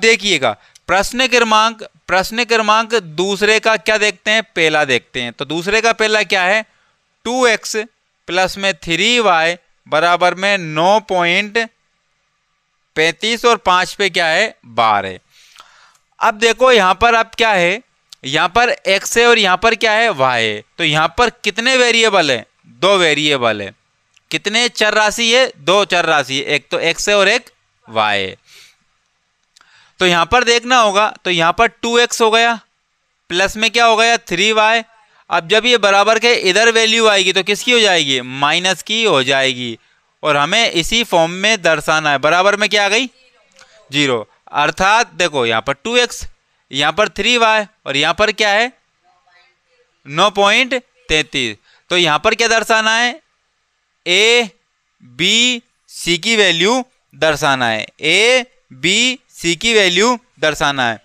देखिएगा प्रश्न क्रमांक दूसरे का क्या देखते हैं, पहला देखते हैं। तो दूसरे का पहला क्या है, 2x प्लस में 3y बराबर में 9.35 और 5 पे क्या है 12 है। अब देखो यहाँ पर अब क्या है, यहाँ पर x है और यहाँ पर क्या है y है। तो यहाँ पर कितने वेरिएबल है, 2 वेरिएबल है। कितने चर राशि है, 2 चर राशि है, एक तो x है और एक y है। तो यहां पर देखना होगा, तो यहां पर 2x हो गया, प्लस में क्या हो गया 3y। अब जब ये बराबर के इधर वैल्यू आएगी तो किसकी हो जाएगी, माइनस की हो जाएगी। और हमें इसी फॉर्म में दर्शाना है। बराबर में क्या आ गई 0, अर्थात देखो यहां पर 2x, यहां पर 3y और यहां पर क्या है 9.33। तो यहां पर क्या दर्शाना है, a b c की वैल्यू दर्शाना है, a b c की वैल्यू दर्शाना है।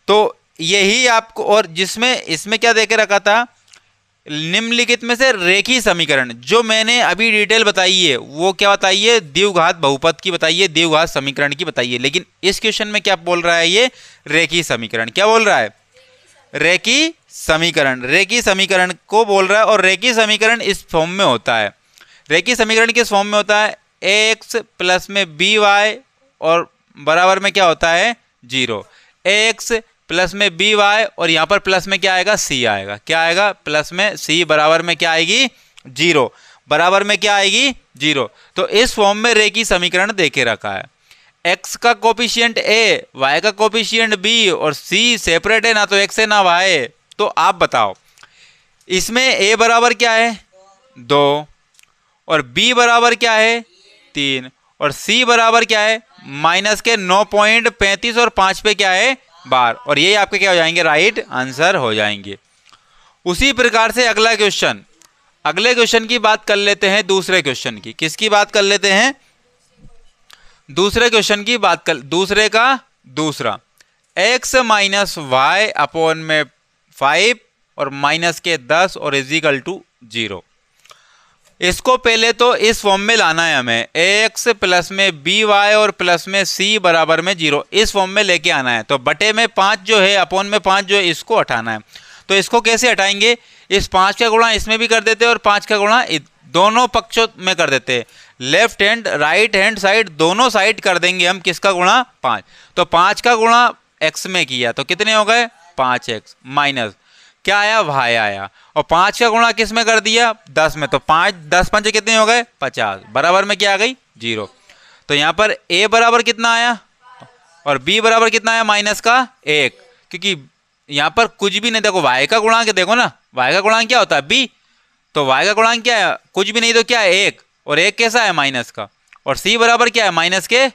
तो यही आपको, और जिसमें इसमें क्या देके रखा था, निम्नलिखित में से रेखीय समीकरण, जो मैंने अभी डिटेल बताई है वो क्या बताइए, द्विघात बहुपद की बताइए, द्विघात समीकरण की बताइए। लेकिन इस क्वेश्चन में क्या बोल रहा है, ये रेखीय समीकरण। क्या बोल रहा है, रेखीय समीकरण, रेखीय समीकरण को बोल रहा है। और रेखीय समीकरण इस फॉर्म में होता है, रेखीय समीकरण किस फॉर्म में होता है, ax प्लस में by और बराबर में क्या होता है 0, ax प्लस में by और यहाँ पर प्लस में क्या आएगा c आएगा, क्या आएगा प्लस में c बराबर में क्या आएगी 0, बराबर में क्या आएगी 0। तो इस फॉर्म में रेखीय समीकरण देके रखा है। x का कोफिशिएंट a, y का कोफिशिएंट b और c सेपरेट है ना, तो x है ना y है। तो आप बताओ इसमें a बराबर क्या है 2 और b बराबर क्या है 3 और c बराबर क्या है माइनस के 9.35 और 5 पे क्या है 12, और ये आपके क्या हो जाएंगे, राइट आंसर हो जाएंगे। उसी प्रकार से अगला क्वेश्चन, अगले क्वेश्चन की बात कर लेते हैं, दूसरे क्वेश्चन की। किसकी बात कर लेते हैं, दूसरे क्वेश्चन की बात कर, दूसरे का दूसरा, x माइनस वाई अपॉन में 5 और माइनस के 10 और इजिकल टू 0। इसको पहले तो इस फॉर्म में लाना है हमें, ax प्लस में by और प्लस में c बराबर में 0, इस फॉर्म में लेके आना है। तो बटे में 5 जो है, अपॉन में 5 जो है, इसको हटाना है। तो इसको कैसे हटाएंगे, इस 5 का गुणा इसमें भी कर देते हैं और 5 का गुणा दोनों पक्षों में कर देते हैं। Left hand right hand side दोनों साइड कर देंगे हम, किसका गुणा 5। तो 5 का गुणा x में किया तो कितने हो गए 5x माइनस क्या आया y आया, और 5 का गुणा किस में कर दिया 10 में, तो 5 10 5 कितने हो गए 50, बराबर में क्या आ गई 0। तो यहाँ पर a बराबर कितना आया और b बराबर कितना आया माइनस का 1, क्योंकि यहाँ पर कुछ भी नहीं, देखो y का गुणांक देखो ना, y का गुणांक क्या होता है b, तो y का गुणांक क्या है कुछ भी नहीं तो क्या है 1, और 1 कैसा है माइनस का, और c बराबर क्या है माइनस के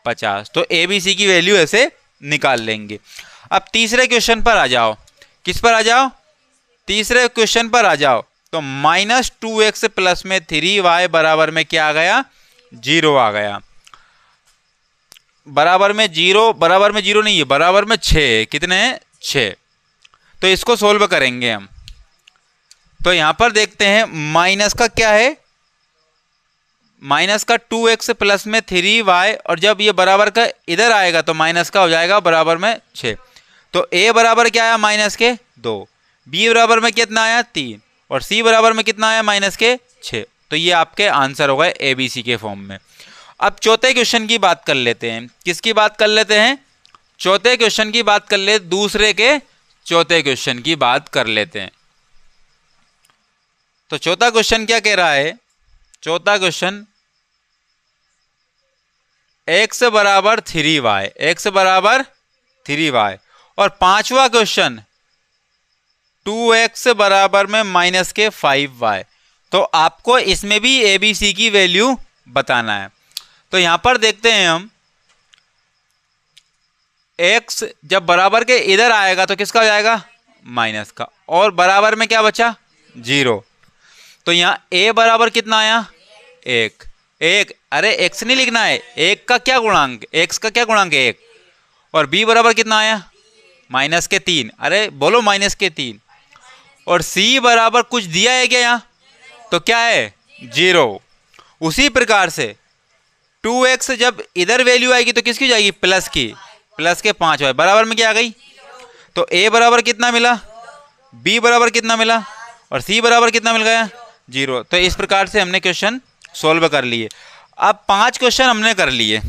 50। तो a b c की वैल्यू ऐसे निकाल लेंगे। अब तीसरे क्वेश्चन पर आ जाओ, किस पर आ जाओ, तीसरे क्वेश्चन पर आ जाओ। तो माइनस 2x प्लस में 3y बराबर में क्या आ गया 0 आ गया, बराबर में 0, बराबर में 0 नहीं है, बराबर में 6, कितने हैं 6। तो इसको सोल्व करेंगे हम। तो यहां पर देखते हैं माइनस का क्या है, माइनस का 2x प्लस में 3y, और जब ये बराबर का इधर आएगा तो माइनस का हो जाएगा बराबर में 6। तो a बराबर क्या आया माइनस के 2, b बराबर में कितना आया 3 और c बराबर में कितना आया माइनस के 6। तो ये आपके आंसर हो गए a b c के फॉर्म में। अब चौथे क्वेश्चन की बात कर लेते हैं, किसकी बात कर लेते हैं, चौथे क्वेश्चन की बात कर ले, दूसरे के चौथे क्वेश्चन की बात कर लेते हैं। तो चौथा क्वेश्चन क्या कह रहा है, चौथा क्वेश्चन x बराबर 3y, x बराबर 3y, और पांचवा क्वेश्चन 2x बराबर में माइनस के 5y। तो आपको इसमें भी a b c की वैल्यू बताना है। तो यहां पर देखते हैं हम, x जब बराबर के इधर आएगा तो किसका हो जाएगा माइनस का, और बराबर में क्या बचा 0। तो यहां a बराबर कितना आया 1, अरे x नहीं लिखना है, 1 का क्या गुणांक, x का क्या गुणांक है 1, और b बराबर कितना आया माइनस के 3, अरे बोलो माइनस के 3, और c बराबर कुछ दिया है क्या यहाँ, तो क्या है 0। उसी प्रकार से 2x जब इधर वैल्यू आएगी तो किसकी जाएगी प्लस की, प्लस के 5y बराबर में क्या आ गई? तो a बराबर कितना मिला, b बराबर कितना मिला और c बराबर कितना मिल गया? 0। तो इस प्रकार से हमने क्वेश्चन सोल्व कर लिए। अब 5 क्वेश्चन हमने कर लिए,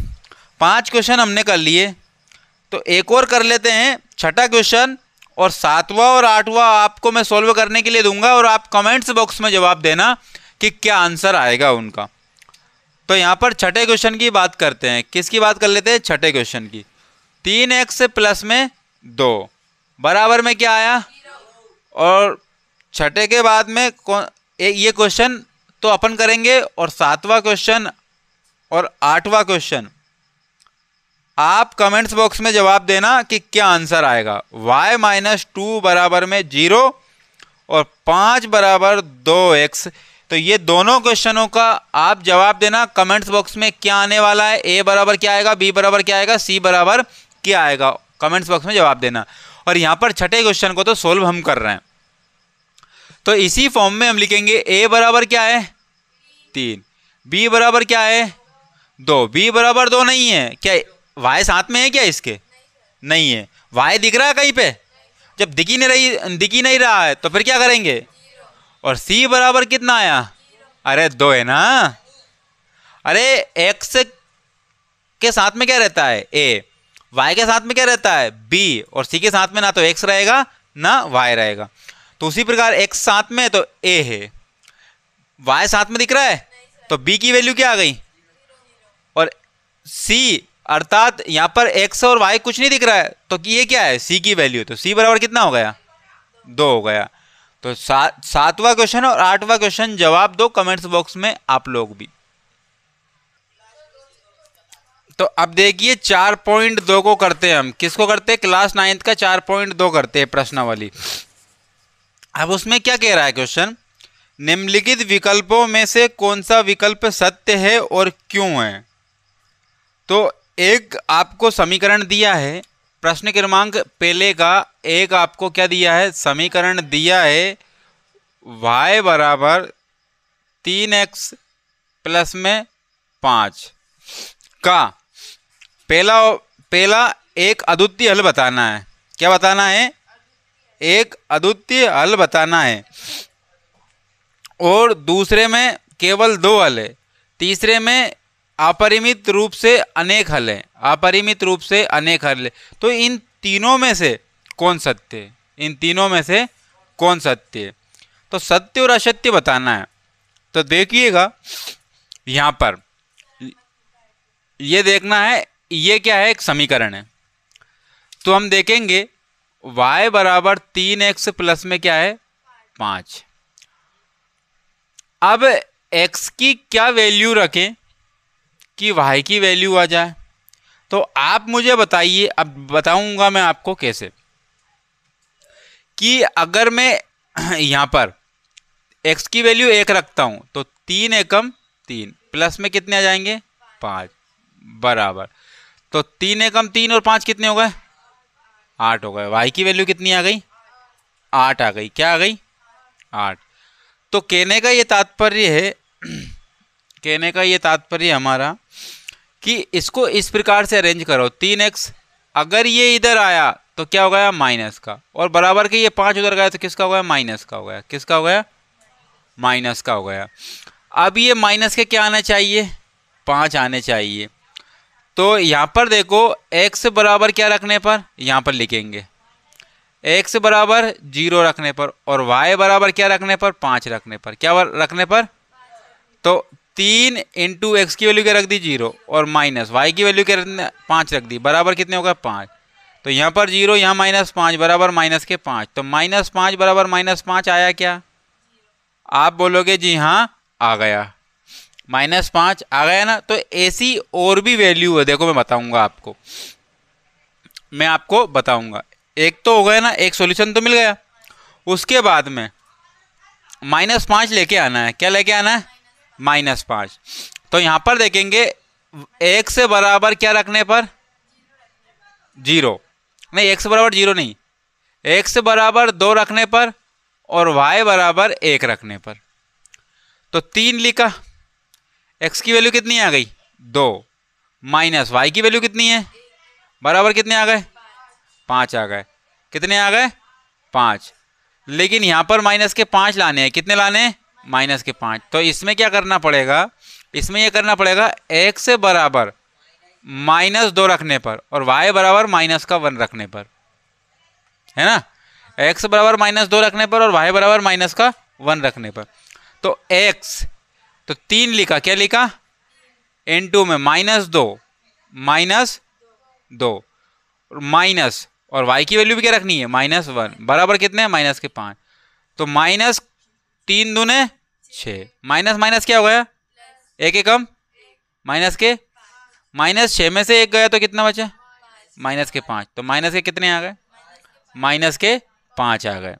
5 क्वेश्चन हमने कर लिए, तो एक और कर लेते हैं, छठा क्वेश्चन और 7वां और 8वां आपको मैं सोल्व करने के लिए दूंगा और आप कमेंट्स बॉक्स में जवाब देना कि क्या आंसर आएगा उनका। तो यहाँ पर छठे क्वेश्चन की बात करते हैं। किसकी बात कर लेते हैं? छठे क्वेश्चन की। 3x प्लस में 2 बराबर में क्या आया? और छठे के बाद में ये क्वेश्चन तो अपन करेंगे और 7वां क्वेश्चन और 8वां क्वेश्चन आप कमेंट्स बॉक्स में जवाब देना कि क्या आंसर आएगा। y-2 बराबर में 0 और 5 बराबर 2x। तो ये दोनों क्वेश्चनों का आप जवाब देना कमेंट्स बॉक्स में क्या आने वाला है। a बराबर क्या आएगा, b बराबर क्या आएगा, c बराबर क्या आएगा, कमेंट्स बॉक्स में जवाब देना। और यहाँ पर छठे क्वेश्चन को तो सोल्व हम कर रहे हैं, तो इसी फॉर्म में हम लिखेंगे a बराबर क्या है 3, b बराबर क्या है 2। b बराबर 2 नहीं है क्या? y साथ में है क्या इसके? नहीं है। y दिख रहा है कहीं पे? जब दिख ही नहीं रहा है तो फिर क्या करेंगे? और c बराबर कितना आया? अरे 2 है ना। अरे x के साथ में क्या रहता है? a, y के साथ में क्या रहता है? b, और c के साथ में ना तो x रहेगा ना y रहेगा। तो उसी प्रकार x साथ में है तो a है, y साथ में दिख रहा है तो b की वैल्यू क्या आ गई? और c अर्थात यहाँ पर x और y कुछ नहीं दिख रहा है तो ये क्या है? c की वैल्यू। तो c बराबर कितना हो गया? 2 हो गया। तो 7वां क्वेश्चन और 8वां क्वेश्चन जवाब दो कमेंट्स बॉक्स में आप लोग भी। तो अब देखिए 4.2 को करते हैं हम। किसको करते हैं? क्लास 9th का 4.2 करते हैं प्रश्नावली। अब उसमें क्या कह रहा है क्वेश्चन? निम्नलिखित विकल्पों में से कौन सा विकल्प सत्य है और क्यों है? तो एक आपको समीकरण दिया है, प्रश्न क्रमांक पहले का एक आपको क्या दिया है? समीकरण दिया है y बराबर 3x प्लस में 5 का पहला एक अद्वितीय हल बताना है। क्या बताना है? एक अद्वितीय हल बताना है। और दूसरे में केवल 2 हल है। तीसरे में अपरिमित रूप से अनेक हल है, अपरिमित रूप से अनेक हल है। तो इन तीनों में से कौन सत्य है? इन तीनों में से कौन सत्य है? तो सत्य और असत्य बताना है। तो देखिएगा यहाँ पर ये देखना है, ये क्या है? एक समीकरण है। तो हम देखेंगे y बराबर 3x प्लस में क्या है? 5। अब x की क्या वैल्यू रखें कि y की वैल्यू आ जाए? तो आप मुझे बताइए। अब बताऊंगा मैं आपको कैसे, कि अगर मैं यहां पर x की वैल्यू 1 रखता हूं तो 3 एकम 3 प्लस में कितने आ जाएंगे? 5 बराबर। तो 3 एकम 3 और 5 कितने हो गए? 8 हो गए। y की वैल्यू कितनी आ गई? 8 आ गई। क्या आ गई? 8। तो कहने का ये तात्पर्य है, कहने का ये तात्पर्य हमारा कि इसको इस प्रकार से अरेंज करो। 3x अगर ये इधर आया तो क्या हो गया? माइनस का, और बराबर के ये 5 उधर गया तो किसका हो गया? माइनस का हो गया। किसका हो गया? माइनस का हो गया। अब ये माइनस के क्या आना चाहिए? 5 आने चाहिए। तो यहाँ पर देखो x बराबर क्या रखने पर, यहाँ पर लिखेंगे x बराबर 0 रखने पर, और y बराबर क्या रखने पर? 5 रखने पर। क्या रखने पर? तो 3 इंटू एक्स की वैल्यू क्या रख दी? 0, और माइनस y की वैल्यू क्या 5 रख दी, बराबर कितने होगा? 5। तो यहाँ पर 0, यहाँ -5 बराबर माइनस के 5। तो -5 बराबर -5 आया क्या? आप बोलोगे जी हाँ आ गया, -5 आ गया ना। तो ऐसी और भी वैल्यू है, देखो मैं बताऊंगा आपको, मैं आपको बताऊंगा। एक तो हो गया ना, एक सॉल्यूशन तो मिल गया। उसके बाद में -5 लेके आना है। क्या लेके आना है? -5। तो यहां पर देखेंगे x से बराबर क्या रखने पर? 0 नहीं, x बराबर 0 नहीं, x बराबर 2 रखने पर और y बराबर 1 रखने पर। तो 3 लिखा, x की वैल्यू कितनी आ गई? 2, माइनस y की वैल्यू कितनी है? बराबर कितने आ गए? 5 आ गए। कितने आ गए? 5। लेकिन यहाँ पर माइनस के 5 लाने हैं। कितने लाने हैं? माइनस के 5। तो इसमें क्या करना पड़ेगा? इसमें ये करना पड़ेगा x बराबर -2 रखने पर और y बराबर -1 रखने पर, है ना। x बराबर -2 रखने पर और y बराबर -1 रखने पर। तो x तो 3 लिखा, क्या लिखा? n2 में -2 माइनस और y की वैल्यू भी क्या रखनी है? -1 बराबर कितने? -5। तो -3 दूने 6, माइनस माइनस क्या हो गया? एक एकम माइनस के -6 में से एक गया तो कितना बचा? -5। तो माइनस के कितने आ गए? -5 आ गए।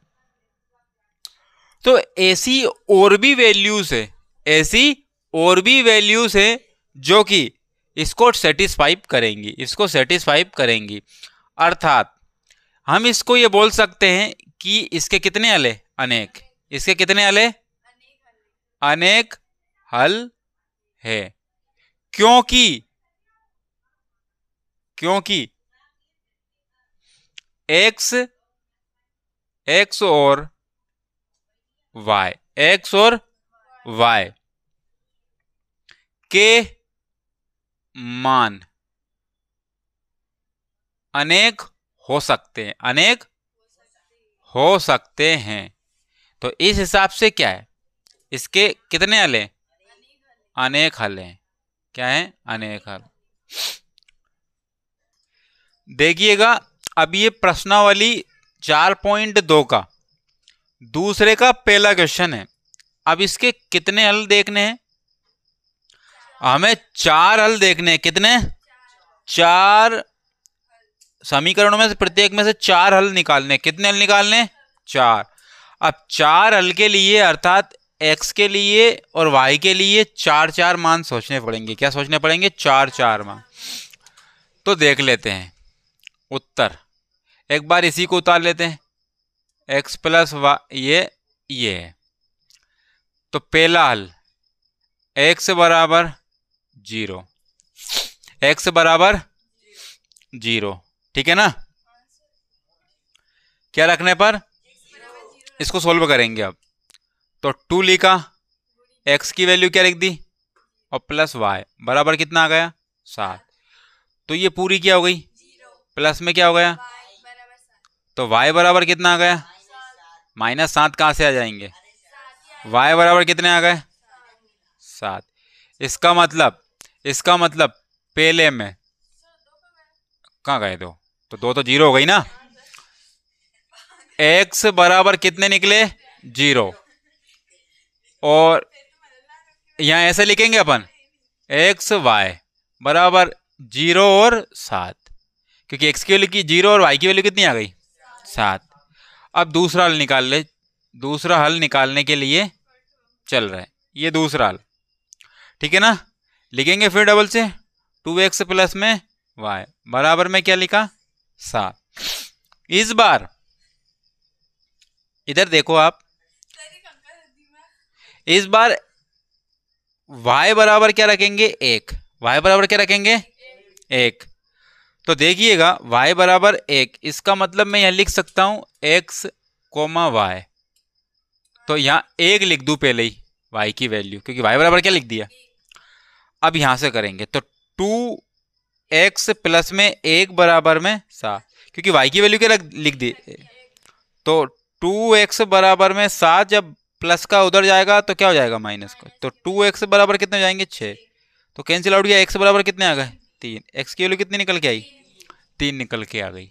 तो ऐसी और भी वैल्यूज है, ऐसी और भी वैल्यूज है जो कि इसको सेटिस्फाई करेंगी, अर्थात हम इसको ये बोल सकते हैं कि इसके कितने हल है? अनेक। इसके कितने हल है? अनेक हल है। क्योंकि x और y के मान अनेक हो सकते हैं, तो इस हिसाब से क्या है? इसके कितने हल हैं? अनेक हल हैं। क्या है? अनेक हल। देखिएगा, अब ये प्रश्नावली 4.2 का दूसरे का पहला क्वेश्चन है। अब इसके कितने हल देखने हैं? हमें 4 हल देखने हैं। कितने? 4 समीकरणों में से प्रत्येक में से 4 हल निकालने। कितने हल निकालने? 4। अब 4 हल के लिए अर्थात x के लिए और y के लिए 4 मान सोचने पड़ेंगे। क्या सोचने पड़ेंगे? 4 मान। तो देख लेते हैं उत्तर। एक बार इसी को उतार लेते हैं, x प्लस वाई, ये है। तो पहला हल x बराबर 0, x बराबर 0, ठीक है ना। क्या रखने पर? इसको सोल्व करेंगे अब। तो 2 लिखा, x की वैल्यू क्या लिख दी और प्लस y बराबर कितना आ गया? 7। तो ये पूरी क्या हो गई? प्लस में क्या हो गया? तो y बराबर कितना आ गया? -7 कहां से आ जाएंगे? y बराबर कितने आ गए? 7। इसका मतलब पहले में कहाँ गए? 2, तो 2 तो 0 हो गई ना। x बराबर कितने निकले? 0। और यहां ऐसे लिखेंगे अपन, x y बराबर 0 और 7, क्योंकि x की वैल्यू की 0 और y की वैल्यू कितनी आ गई? 7। अब दूसरा हल निकाल ले। दूसरा हल निकालने के लिए चल रहा है ये दूसरा हल, ठीक है ना। लिखेंगे फिर डबल से, 2x प्लस में y बराबर में क्या लिखा? 7। इस बार इधर देखो आप, इस बार y बराबर क्या रखेंगे? 1। y बराबर क्या रखेंगे? 1। तो देखिएगा y बराबर 1, इसका मतलब मैं यहां लिख सकता हूं x, y। तो यहां 1 लिख दूं पहले ही y की वैल्यू, क्योंकि y बराबर क्या लिख दिया। अब यहां से करेंगे तो 2x प्लस में 1 बराबर में 7, क्योंकि y की वैल्यू क्या लिख दी। तो 2x बराबर में 7 जब प्लस का उधर जाएगा तो क्या हो जाएगा? माइनस का। तो 2x बराबर कितने हो जाएंगे? 6। तो कैंसिल आउट गया, x बराबर कितने आ गए? 3। x की वैल्यू कितनी निकल के आई? 3 निकल के आ गई।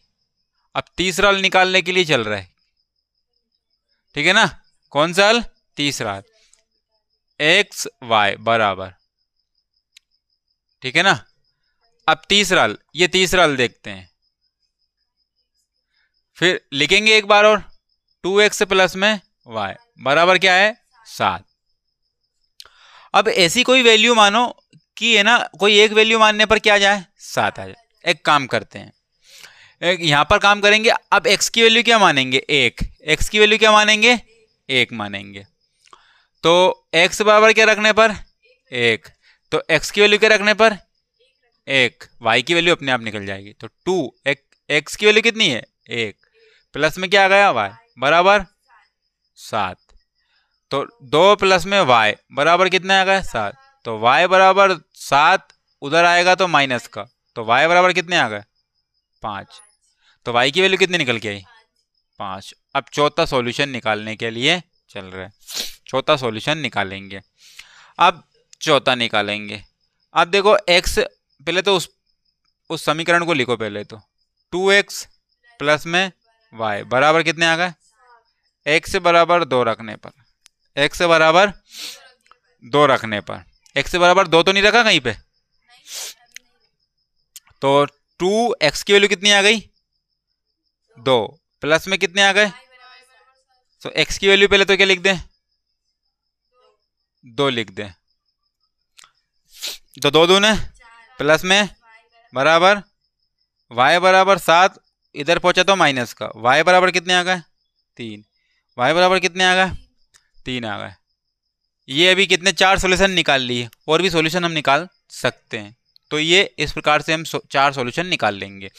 अब तीसरा हल निकालने के लिए चल रहा है, ठीक है ना। कौन सा हल? तीसरा हल, x y बराबर, ठीक है ना। अब तीसरा हल, ये तीसरा हल देखते हैं। फिर लिखेंगे एक बार और, 2x प्लस में y बराबर क्या है? 7। अब ऐसी कोई वैल्यू मानो कि है ना, कोई एक वैल्यू मानने पर क्या आ जाए? 7 आ जाए। एक काम करते हैं, यहां पर काम करेंगे। अब x की वैल्यू क्या मानेंगे? 1। x की वैल्यू क्या मानेंगे? 1 मानेंगे। तो x बराबर क्या रखने पर? 1। तो x की वैल्यू क्या रखने पर? 1, y की वैल्यू अपने आप निकल जाएगी। तो 2 x की वैल्यू कितनी है 1, प्लस में क्या आ गया y बराबर 7। तो 2 प्लस में y बराबर कितना आ गया 7। तो y बराबर 7, उधर आएगा तो माइनस का, तो y बराबर कितने आ गए 5। तो y की वैल्यू कितनी निकल के आई 5। अब चौथा सॉल्यूशन निकालने के लिए चल रहा है, चौथा सॉल्यूशन निकालेंगे। अब चौथा निकालेंगे। अब देखो x, पहले तो उस समीकरण को लिखो पहले तो 2x प्लस में y बराबर कितने आ गए, x बराबर 2 रखने पर, x बराबर 2 रखने पर, x बराबर 2 तो नहीं रखा कहीं पे, तो 2x की वैल्यू कितनी आ गई 2, प्लस में कितने आ गए, तो x की वैल्यू पहले तो क्या लिख दें 2 लिख दें। तो 2 दूने प्लस में बराबर y बराबर 7, इधर पहुंचा तो माइनस का, y बराबर कितने आ गए 3, y बराबर कितने आ गए 3 आ गए। ये अभी कितने 4 सॉल्यूशन निकाल लिए, और भी सॉल्यूशन हम निकाल सकते हैं। तो ये इस प्रकार से हम 4 सॉल्यूशन निकाल लेंगे।